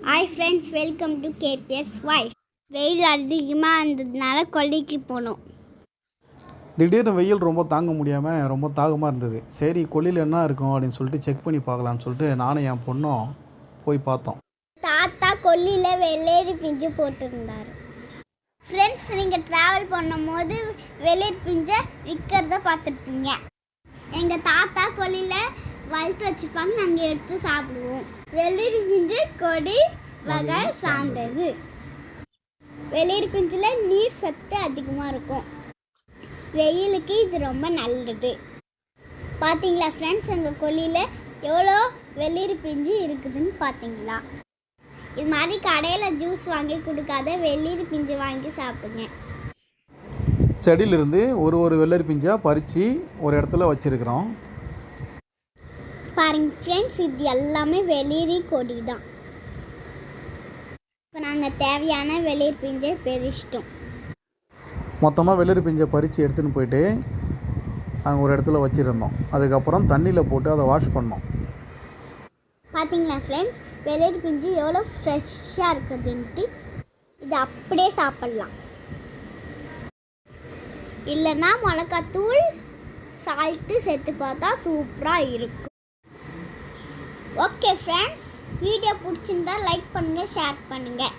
Hi friends, welcome to KBS voice. வெயில் அதிகமாக இருந்ததுனால கொல்லைக்கு போனோம். திடீர்னு வெயில் ரொம்ப தாங்க முடியாமல் ரொம்ப தாகமாக இருந்தது. சரி, கொல்லையில் என்ன இருக்கும் அப்படின்னு சொல்லிட்டு செக் பண்ணி பார்க்கலான்னு சொல்லிட்டு நானும் என் பொண்ணும் போய் பார்த்தோம். தாத்தா கொல்லையில் வெள்ளேரி பிஞ்சு போட்டிருந்தார். ஃப்ரெண்ட்ஸ், நீங்கள் ட்ராவல் பண்ணும்போது வெள்ளேரி பிஞ்சை விற்கிறத பார்த்துருப்பீங்க. எங்கள் தாத்தா கொல்லையில் வளர்த்து வச்சுருப்பாங்க, நாங்கள் எடுத்து சாப்பிடுவோம். வெள்ளேரி பிஞ்சு கொடி வகை சார்ந்தது. வெள்ளேரி பிஞ்சில் நீர் சத்து அதிகமாக இருக்கும். வெயிலுக்கு இது ரொம்ப நல்லது. பார்த்தீங்களா ஃப்ரெண்ட்ஸ், எங்கள் கொல்லையில் எவ்வளோ வெள்ளேரி பிஞ்சு இருக்குதுன்னு பார்த்தீங்களா? இது மாதிரி கடையில் ஜூஸ் வாங்கி கொடுக்காத வெள்ளேரி பிஞ்சு வாங்கி சாப்பிடுங்க. செடியிலிருந்து ஒரு வெள்ளரி பிஞ்சாக பறித்து ஒரு இடத்துல வச்சுருக்கிறோம். பாருங்க ஃப்ரெண்ட்ஸ், இது எல்லாமே வெள்ளேரி கொடி தான். இப்போ நாங்கள் தேவையான வெள்ளேரி பிஞ்சை பறிச்சிட்டோம். மொத்தமாக வெள்ளரி பிஞ்சை பறித்து எடுத்துன்னு போயிட்டு நாங்கள் ஒரு இடத்துல வச்சுருந்தோம். அதுக்கப்புறம் தண்ணியில் போட்டு அதை வாஷ் பண்ணோம். பார்த்தீங்களா ஃப்ரெண்ட்ஸ், வெள்ளேரி பிஞ்சு எவ்வளோ ஃப்ரெஷ்ஷாக இருக்குதுன்ட்டு. இது அப்படியே சாப்பிட்லாம், இல்லைன்னா மிளகாத்தூள் சால்ட்டு சேர்த்து பார்த்தா சூப்பராக இருக்கும். ஓகே ஃப்ரெண்ட்ஸ், வீடியோ பிடிச்சிருந்தா லைக் பண்ணுங்கள், ஷேர் பண்ணுங்கள்.